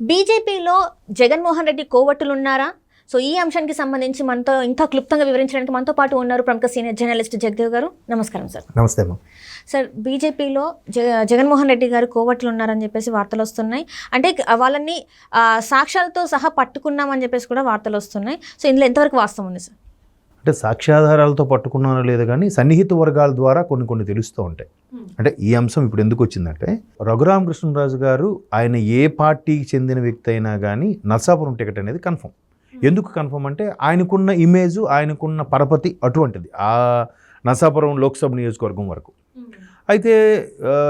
బీజేపీలో జగన్మోహన్ రెడ్డి కోవట్టులున్నారా? సో ఈ అంశానికి సంబంధించి మనతో ఇంకా క్లుప్తంగా వివరించడానికి మనతో పాటు ఉన్నారు ప్రముఖ సీనియర్ జర్నలిస్ట్ జగదేవ్ గారు. నమస్కారం సార్. నమస్తే అమ్మ. సార్, బీజేపీలో జగన్మోహన్ రెడ్డి గారు కోవట్లు ఉన్నారని చెప్పేసి వార్తలు వస్తున్నాయి. అంటే వాళ్ళని సాక్ష్యాలతో సహా పట్టుకున్నామని చెప్పేసి కూడా వార్తలు వస్తున్నాయి. సో ఇందులో ఎంతవరకు వాస్తవం ఉంది సార్? అంటే సాక్ష్యాధారాలతో పట్టుకున్నానో లేదు కానీ సన్నిహిత వర్గాల ద్వారా కొన్ని తెలుస్తూ ఉంటాయి. అంటే ఈ అంశం ఇప్పుడు ఎందుకు వచ్చిందంటే, రఘురామకృష్ణరాజు గారు ఆయన ఏ పార్టీకి చెందిన వ్యక్తి అయినా కానీ నర్సాపురం టికెట్ అనేది కన్ఫర్మ్. ఎందుకు కన్ఫర్మ్ అంటే ఆయనకున్న ఇమేజు, ఆయనకున్న పరపతి అటువంటిది ఆ నర్సాపురం లోక్సభ నియోజకవర్గం వరకు. అయితే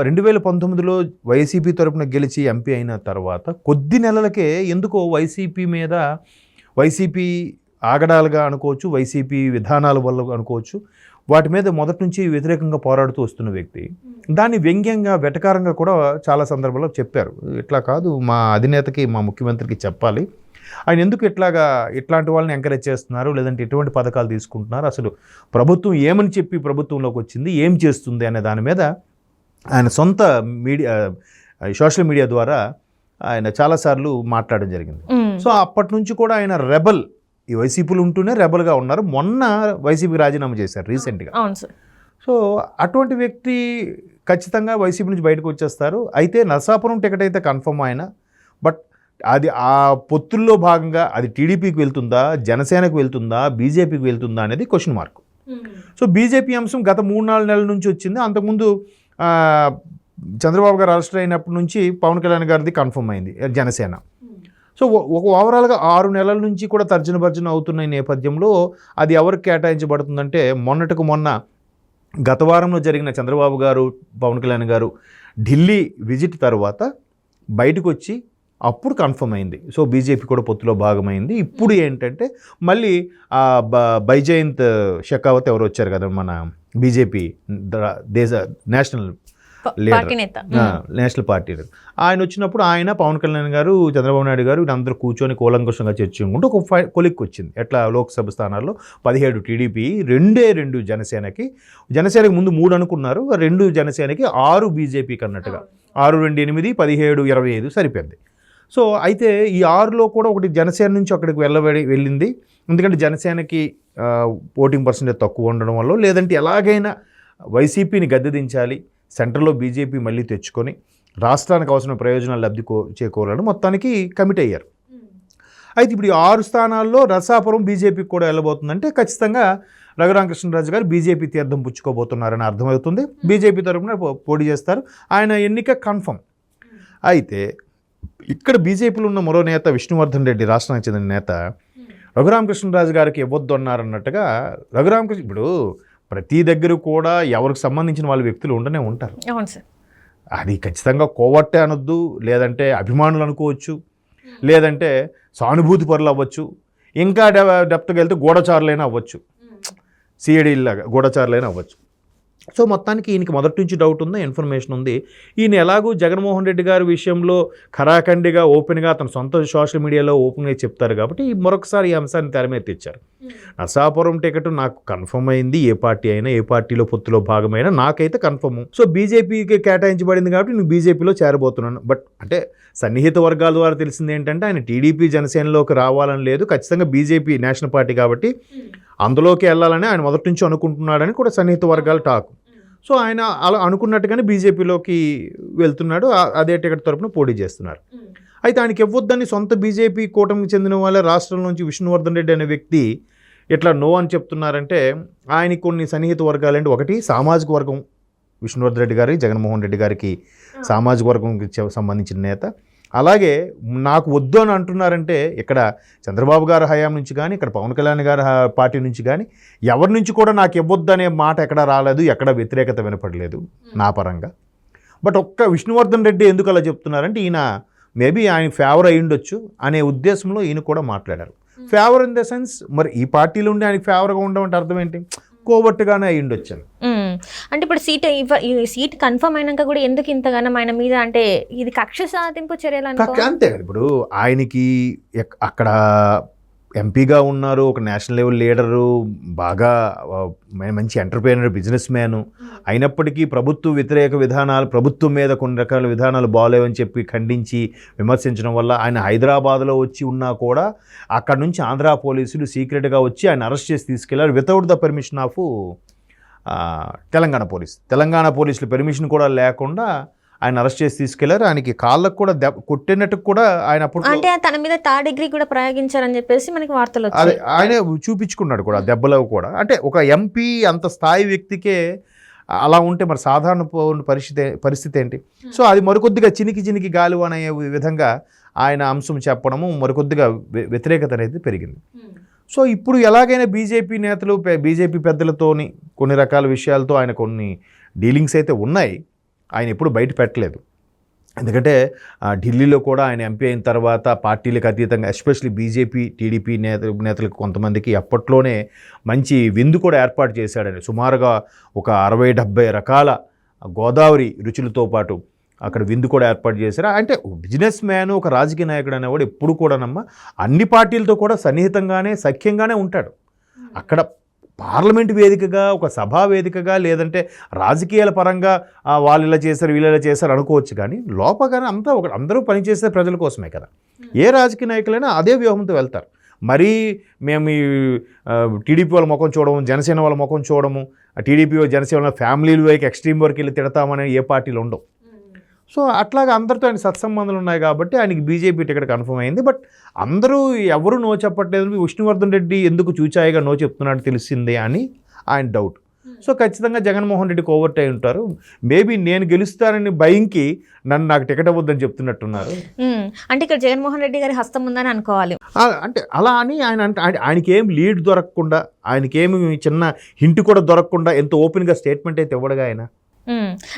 2019లో వైసీపీ తరపున గెలిచి ఎంపీ అయిన తర్వాత కొద్ది నెలలకే ఎందుకో వైసీపీ మీద, వైసీపీ ఆగడాలుగా అనుకోవచ్చు, వైసీపీ విధానాల వల్ల అనుకోవచ్చు, వాటి మీద మొదటి నుంచి వ్యతిరేకంగా పోరాడుతూ వస్తున్న వ్యక్తి దాన్ని వ్యంగ్యంగా, వెటకారంగా కూడా చాలా సందర్భాల్లో చెప్పారు. ఇట్లా కాదు, మా అధినేతకి, మా ముఖ్యమంత్రికి చెప్పాలి, ఆయన ఎందుకు ఇట్లాంటి వాళ్ళని ఎంకరేజ్ చేస్తున్నారు, లేదంటే ఎటువంటి పథకాలు తీసుకుంటున్నారు, అసలు ప్రభుత్వం ఏమని చెప్పి ప్రభుత్వంలోకి వచ్చింది, ఏం చేస్తుంది అనే దాని మీద ఆయన సొంత మీడియా, సోషల్ మీడియా ద్వారా ఆయన చాలాసార్లు మాట్లాడడం జరిగింది. సో అప్పటి నుంచి కూడా ఆయన రెబల్, ఈ వైసీపీలు ఉంటూనే రెబల్గా ఉన్నారు. మొన్న వైసీపీకి రాజీనామా చేశారు రీసెంట్గా. సో అటువంటి వ్యక్తి ఖచ్చితంగా వైసీపీ నుంచి బయటకు వచ్చేస్తారు. అయితే నరసాపురం టికెట్ అయితే కన్ఫర్మ్ ఆయన. బట్ అది ఆ పొత్తుల్లో భాగంగా అది టీడీపీకి వెళ్తుందా, జనసేనకు వెళ్తుందా, బీజేపీకి వెళ్తుందా అనేది క్వశ్చన్ మార్క్. సో బీజేపీ అంశం గత 3-4 నెలల నుంచి వచ్చింది. అంతకుముందు చంద్రబాబు గారు అరెస్ట్ అయినప్పటి నుంచి పవన్ కళ్యాణ్ గారిది కన్ఫర్మ్ అయింది జనసేన. సో ఒక ఓవరాల్గా 6 నెలల నుంచి కూడా తర్జన అవుతున్న ఈ నేపథ్యంలో అది ఎవరికి కేటాయించబడుతుందంటే, మొన్నటికి మొన్న గత వారంలో జరిగిన చంద్రబాబు గారు, పవన్ కళ్యాణ్ గారు ఢిల్లీ విజిట్ తర్వాత బయటకు వచ్చి అప్పుడు కన్ఫర్మ్ అయింది. సో బీజేపీ కూడా పొత్తులో భాగమైంది. ఇప్పుడు ఏంటంటే మళ్ళీ బైజయంత్ షెకావత్ ఎవరు వచ్చారు కదా, మన బీజేపీ దేశ నేషనల్ నేషనల్ పార్టీ, ఆయన వచ్చినప్పుడు ఆయన, పవన్ కళ్యాణ్ గారు, చంద్రబాబు నాయుడు గారు వీళ్ళందరూ కూర్చొని కూలంకషంగా చర్చించుకుంటూ ఒక కొలిక్కి వచ్చింది. ఎట్లా లోక్సభ స్థానాల్లో 17 టీడీపీ, 2 జనసేనకి ముందు 3 అనుకున్నారు, 2 జనసేనకి, 6 బీజేపీకి అన్నట్టుగా 6, 2, 8, 17, 25 సరిపోయింది. సో అయితే ఈ 6లో కూడా ఒకటి జనసేన నుంచి అక్కడికి వెళ్ళింది. ఎందుకంటే జనసేనకి ఓటింగ్ పర్సెంటేజ్ తక్కువ ఉండడం వల్ల, లేదంటే ఎలాగైనా వైసీపీని గద్దెదించాలి, సెంట్రల్లో బీజేపీ మళ్ళీ తెచ్చుకొని రాష్ట్రానికి అవసరమైన ప్రయోజనాలు లబ్ధి చేకూరాలని మొత్తానికి కమిట్ అయ్యారు. అయితే ఇప్పుడు ఈ 6 స్థానాల్లో నరసాపురం బీజేపీకి కూడా వెళ్ళబోతుందంటే ఖచ్చితంగా రఘురామకృష్ణరాజు గారు బీజేపీ తీర్థం పుచ్చుకోబోతున్నారని అర్థమవుతుంది. బీజేపీ తరఫున పోటీ చేస్తారు, ఆయన ఎన్నిక కన్ఫర్మ్. అయితే ఇక్కడ బీజేపీలో ఉన్న మరో నేత విష్ణువర్ధన్ రెడ్డి, రాష్ట్రానికి చెందిన నేత, రఘురామకృష్ణరాజు గారికి ఇవ్వద్దు అన్నారన్నట్టుగా. రఘురామకృష్ణ ఇప్పుడు ప్రతి దగ్గర కూడా ఎవరికి సంబంధించిన వాళ్ళ వ్యక్తులు ఉండనే ఉంటారు. అది ఖచ్చితంగా కోవట్టే అనొద్దు, లేదంటే అభిమానులు అనుకోవచ్చు, లేదంటే సానుభూతి పరులు అవ్వచ్చు, ఇంకా డెప్త్గా వెళ్తే గూఢచారులైనా అవ్వచ్చు, సిఐడిలాగా గూఢచారులైనా అవ్వచ్చు. సో మొత్తానికి ఈయనకి మొదటి నుంచి డౌట్ ఉంది, ఇన్ఫర్మేషన్ ఉంది. ఈయన ఎలాగూ జగన్మోహన్ రెడ్డి గారి విషయంలో ఖరాఖండిగా, ఓపెన్గా తన సొంత సోషల్ మీడియాలో ఓపెన్గా చెప్తారు కాబట్టి మరొకసారి ఈ అంశాన్ని తెర మీద తెచ్చారు. నరసాపురం టికెట్ నాకు కన్ఫర్మ్ అయింది, ఏ పార్టీ అయినా, ఏ పార్టీలో పొత్తులో భాగమైనా నాకైతే కన్ఫర్మ్. సో బీజేపీకి కేటాయించబడింది కాబట్టి నేను బీజేపీలో చేరబోతున్నాను. బట్ అంటే సన్నిహిత వర్గాల ద్వారా తెలిసింది ఏంటంటే ఆయన టీడీపీ జనసేనలోకి రావాలని లేదు, ఖచ్చితంగా బీజేపీ నేషనల్ పార్టీ కాబట్టి అందులోకి వెళ్ళాలని ఆయన మొదటి నుంచి అనుకుంటున్నాడని కూడా సన్నిహిత వర్గాల టాక్. సో ఆయన అలా అనుకున్నట్టుగానే బీజేపీలోకి వెళ్తున్నాడు, అదే టికెట్ తరపున పోటీ చేస్తున్నారు. అయితే ఆయనకి ఇవ్వొద్దని సొంత బీజేపీ కూటమికి చెందిన వాళ్ళ రాష్ట్రం నుంచి విష్ణువర్ధన్ రెడ్డి అనే వ్యక్తి ఇట్లా నో అని చెప్తున్నారంటే ఆయనకి కొన్ని సన్నిహిత వర్గాలంటే, ఒకటి సామాజిక వర్గం, విష్ణువర్ధన్ రెడ్డి గారి, జగన్మోహన్ రెడ్డి గారికి సామాజిక వర్గంకి సంబంధించిన నేత. అలాగే నాకు వద్దు అని అంటున్నారంటే ఇక్కడ చంద్రబాబు గారి హయాం నుంచి కానీ, ఇక్కడ పవన్ కళ్యాణ్ గారి పార్టీ నుంచి కానీ ఎవరి నుంచి కూడా నాకు ఇవ్వొద్దు అనే మాట ఎక్కడా రాలేదు, ఎక్కడ వ్యతిరేకత వినపడలేదు నా పరంగా. బట్ ఒక్క విష్ణువర్ధన్ రెడ్డి ఎందుకు అలా చెప్తున్నారంటే ఈయన మేబీ ఆయన ఫేవర్ అయి ఉండొచ్చు అనే ఉద్దేశంలో ఈయన కూడా మాట్లాడారు. ఫేవర్ ఇన్ ద సెన్స్, మరి ఈ పార్టీలో ఉండి ఆయనకి ఫేవర్గా ఉండమంటే అర్థం ఏంటి, కోవట్టుగానే అయి ఉండొచ్చాను. అంటే ఇప్పుడు సీట్ కన్ఫర్మ్ అయినాక కూడా ఎందుకు ఇంతగానం ఆయన మీద, అంటే ఇది కక్ష సాధింపు చర్యలు అంతే. ఇప్పుడు ఆయనకి అక్కడ ఎంపీగా ఉన్నారు, ఒక నేషనల్ లెవెల్ లీడరు, బాగా మంచి ఎంటర్ప్రెన్యూర్ బిజినెస్ మ్యాను. అయినప్పటికీ ప్రభుత్వ వ్యతిరేక విధానాలు, ప్రభుత్వం మీద కొన్ని రకాల విధానాలు బాగోలేవని చెప్పి ఖండించి విమర్శించడం వల్ల ఆయన హైదరాబాద్లో వచ్చి ఉన్నా కూడా అక్కడ నుంచి ఆంధ్ర పోలీసులు సీక్రెట్గా వచ్చి ఆయన అరెస్ట్ చేసి తీసుకెళ్లారు without the permission of Telangana పోలీసులు పర్మిషన్ కూడా లేకుండా ఆయన అరెస్ట్ చేసి తీసుకెళ్లారు. ఆయనకి కాళ్ళకు కూడా కొట్టినట్టు కూడా ఆయన అప్పుడు అంటే తన మీద థర్డ్ డిగ్రీ కూడా ప్రయోగించారని చెప్పేసి మనకి వార్తలు అదే ఆయన చూపించుకున్నాడు కూడా దెబ్బలో కూడా. అంటే ఒక ఎంపీ అంత స్థాయి వ్యక్తికే అలా ఉంటే మరి సాధారణ పరిస్థితి ఏంటి? సో అది మరికొద్దిగా చినికి గాలి అనే విధంగా ఆయన అంశం చెప్పడము మరికొద్దిగా వ్యతిరేకత అనేది పెరిగింది. సో ఇప్పుడు ఎలాగైనా బీజేపీ పెద్దలతోని కొన్ని రకాల విషయాలతో ఆయన కొన్ని డీలింగ్స్ అయితే ఉన్నాయి. ఆయన ఎప్పుడు బయట పెట్టలేదు. ఎందుకంటే ఢిల్లీలో కూడా ఆయన ఎంపీ అయిన తర్వాత పార్టీలకు అతీతంగా ఎస్పెషల్లీ బీజేపీ టీడీపీ నేతలకు కొంతమందికి అప్పట్లోనే మంచి విందు కూడా ఏర్పాటు చేశాడని. సుమారుగా ఒక 60-70 రకాల గోదావరి రుచులతో పాటు అక్కడ విందు కూడా ఏర్పాటు చేశారు. అంటే బిజినెస్ మ్యాన్, ఒక రాజకీయ నాయకుడు అనేవాడు ఎప్పుడు కూడా అన్ని పార్టీలతో కూడా సన్నిహితంగానే సఖ్యంగానే ఉంటాడు. అక్కడ పార్లమెంట్ వేదికగా, ఒక సభా వేదికగా, లేదంటే రాజకీయాల పరంగా వాళ్ళు ఇలా చేశారు వీళ్ళు ఇలా చేశారు అనుకోవచ్చు, కానీ లోపగానే అందరూ పనిచేసే ప్రజల కోసమే కదా. ఏ రాజకీయ నాయకులైనా అదే వ్యూహంతో వెళ్తారు. మరీ మేము ఈ టీడీపీ వాళ్ళ ముఖం చూడము, జనసేన వాళ్ళ ముఖం చూడము, టీడీపీ జనసేన ఫ్యామిలీల వైపు ఎక్స్ట్రీమ్ వరకు వెళ్ళి తిడతామని ఏ పార్టీలు ఉండవు. సో అట్లాగా అందరితో ఆయన సత్సంబంధాలు ఉన్నాయి కాబట్టి ఆయనకి బీజేపీ టికెట్ కన్ఫర్మ్ అయింది. బట్ అందరూ ఎవరు నో చెప్పట్లేదు. విష్ణువర్ధన్ రెడ్డి ఎందుకు చూచాయిగా నో చెప్తున్నాడు తెలిసిందే అని ఆయన డౌట్. సో ఖచ్చితంగా జగన్మోహన్ రెడ్డికి ఓవర్ట్ అయి ఉంటారు. మేబీ నేను గెలుస్తానని భయంకి నాకు టికెట్ అవ్వద్దని చెప్తున్నట్టున్నారు. అంటే ఇక్కడ జగన్మోహన్ రెడ్డి గారి హస్తం ఉందని అనుకోవాలి. అంటే అలా అని ఆయనకి ఏం లీడ్ దొరకకుండా, ఆయనకేమి చిన్న హింట్ కూడా దొరకకుండా ఎంత ఓపెన్గా స్టేట్మెంట్ అయితే ఇవ్వడుగా ఆయన.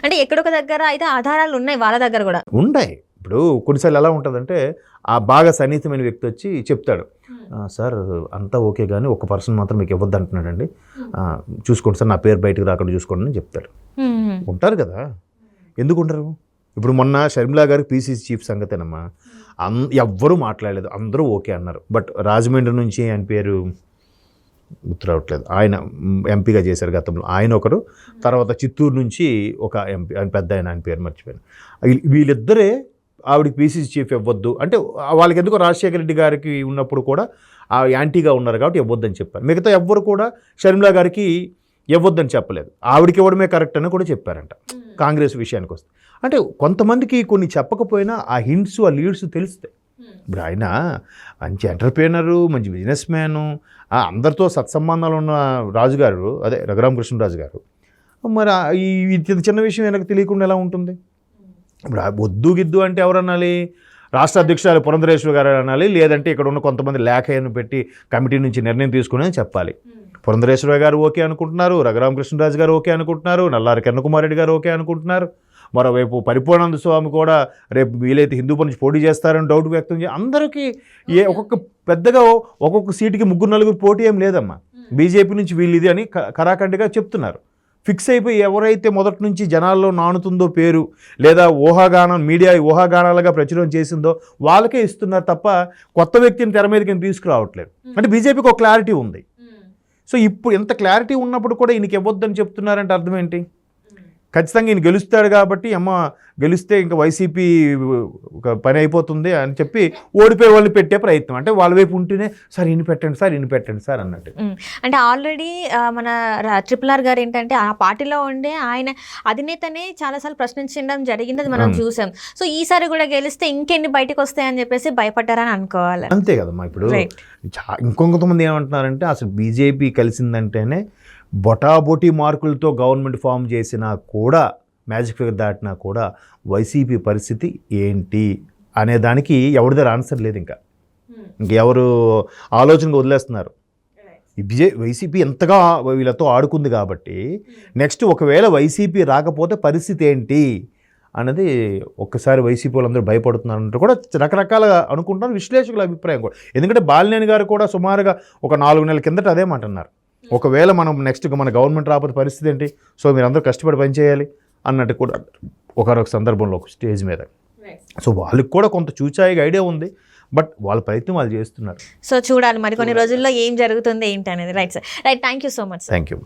అంటే ఎక్కడొక దగ్గర అయితే ఆధారాలు ఉన్నాయి, వాళ్ళ దగ్గర కూడా ఉన్నాయి. ఇప్పుడు కొన్నిసార్లు ఎలా ఉంటుందంటే ఆ బాగా సన్నిహితమైన వ్యక్తి వచ్చి చెప్తాడు, సార్ అంతా ఓకే కానీ ఒక పర్సన్ మాత్రం మీకు ఇవ్వద్దు అంటున్నాడండి, చూసుకోండి సార్, నా పేరు బయటకు రాకుండా చూసుకోండి అని చెప్తాడు. ఉంటారు కదా, ఎందుకు ఉండరు? ఇప్పుడు మొన్న షర్మిలా గారికి పీసీసీ చీఫ్ సంగతేనమ్మా, ఎవ్వరూ మాట్లాడలేదు, అందరూ ఓకే అన్నారు. బట్ రాజమండ్రి నుంచి ఆయన పేరు గుర్తు రావట్లేదు, ఆయన ఎంపీగా చేశారు గతంలో, ఆయన ఒకరు. తర్వాత చిత్తూరు నుంచి ఒక ఎంపీ, ఆయన పెద్ద ఆయన పేరు మర్చిపోయాను. వీళ్ళిద్దరే ఆవిడకి పీసీసీ చీఫ్ ఇవ్వద్దు అంటే, వాళ్ళకి ఎందుకో రాజశేఖర రెడ్డి గారికి ఉన్నప్పుడు కూడా ఆ యాంటీగా ఉన్నారు కాబట్టి ఇవ్వద్దని చెప్పారు. మిగతా ఎవ్వరు కూడా షర్మిలా గారికి ఇవ్వద్దని చెప్పలేదు, ఆవిడకి ఇవ్వడమే కరెక్ట్ అని కూడా చెప్పారంట. కాంగ్రెస్ విషయానికి వస్తే అంటే కొంతమందికి కొన్ని చెప్పకపోయినా ఆ హింట్స్, ఆ లీడ్స్ తెలుస్తాయి. ఇప్పుడు ఆయన మంచి ఎంటర్ప్రెనరు, మంచి బిజినెస్ మ్యాను, అందరితో సత్సంబంధాలు ఉన్న రాజుగారు, అదే రఘురామకృష్ణరాజు గారు. మరి ఈ చిన్న విషయం వెనక్కి తెలియకుండా ఎలా ఉంటుంది? ఇప్పుడు వద్దు గిద్దు అంటే ఎవరు అనాలి? రాష్ట్ర అధ్యక్షురాలు పురంధరేశ్వరి గారు అనాలి, లేదంటే ఇక్కడ ఉన్న కొంతమంది లేఖను పెట్టి కమిటీ నుంచి నిర్ణయం తీసుకుని చెప్పాలి. పురంధరేశ్వరి గారు ఓకే అనుకుంటున్నారు, రఘురామకృష్ణరాజు గారు ఓకే అనుకుంటున్నారు, నల్లారి కిరణకుమార్ రెడ్డి గారు ఓకే అనుకుంటున్నారు. మరోవైపు పరిపూర్ణానంద స్వామి కూడా రేపు వీలైతే హిందూపురం నుంచి పోటీ చేస్తారని డౌట్ వ్యక్తం చేసి అందరికీ పెద్దగా ఒక్కొక్క సీటుకి 3-4 పోటీ ఏం లేదమ్మా. బీజేపీ నుంచి వీళ్ళు ఇది అని కరాఖండిగా చెప్తున్నారు. ఫిక్స్ అయిపోయి ఎవరైతే మొదటి నుంచి జనాల్లో నానుతుందో పేరు, లేదా ఊహాగానం, మీడియా ఊహాగానాలుగా ప్రచురం చేసిందో వాళ్ళకే ఇస్తున్నారు తప్ప కొత్త వ్యక్తిని తెర మీదకి తీసుకురావట్లేదు. అంటే బీజేపీకి ఒక క్లారిటీ ఉంది. సో ఇప్పుడు ఎంత క్లారిటీ ఉన్నప్పుడు కూడా ఈయనకి ఇవ్వద్దని చెప్తున్నారంటే అర్థం ఏంటి? ఖచ్చితంగా ఈయన గెలుస్తాడు కాబట్టి గెలిస్తే ఇంకా వైసీపీ ఒక పని అయిపోతుంది అని చెప్పి ఓడిపోయే వాళ్ళని పెట్టే ప్రయత్నం. అంటే వాళ్ళ వైపు ఉంటేనే సార్ ఇన్ని పెట్టండి సార్ అన్నట్టు. అంటే ఆల్రెడీ మన RRR గారు ఏంటంటే ఆ పార్టీలో ఉండే ఆయన అధినేతనే చాలాసార్లు ప్రశ్నించడం జరిగింది, అది మనం చూసాం. సో ఈసారి కూడా గెలిస్తే ఇంకెన్ని బయటకు వస్తాయని చెప్పేసి భయపడ్డారని అనుకోవాలి. అంతే కదమ్మా. ఇప్పుడు ఇంకొంతమంది ఏమంటున్నారంటే అసలు బీజేపీ కలిసిందంటేనే బొటాబొటీ మార్కులతో గవర్నమెంట్ ఫామ్ చేసినా కూడా, మ్యాజిక్ ఫిగర్ దాటినా కూడా వైసీపీ పరిస్థితి ఏంటి అనే దానికి ఎవరి దగ్గర ఆన్సర్ లేదు. ఇంకెవరు ఆలోచనగా వదిలేస్తున్నారు. వైసీపీ ఎంతగా వీళ్ళతో ఆడుకుంది కాబట్టి నెక్స్ట్ ఒకవేళ వైసీపీ రాకపోతే పరిస్థితి ఏంటి అన్నది ఒక్కసారి వైసీపీ వాళ్ళందరూ భయపడుతున్నారంటూ కూడా రకరకాలుగా అనుకుంటున్నారు విశ్లేషకుల అభిప్రాయం కూడా. ఎందుకంటే బాలినేని గారు కూడా సుమారుగా ఒక 4 నెలల కిందట అదే మాట అన్నారు, ఒకవేళ మనం నెక్స్ట్ మన గవర్నమెంట్ రాకపోతే పరిస్థితి ఏంటి, సో మీరు అందరూ కష్టపడి పనిచేయాలి అన్నట్టు కూడా ఒకరొక సందర్భంలో ఒక స్టేజ్ మీద. సో వాళ్ళకి కూడా కొంత చూచాయిగా ఐడియా ఉంది. బట్ వాళ్ళ ప్రయత్నం వాళ్ళు చేస్తున్నారు. సో చూడాలి మరి కొన్ని రోజుల్లో ఏం జరుగుతుంది ఏంటి అనేది. Right sir, right, thank you so much. Thank you.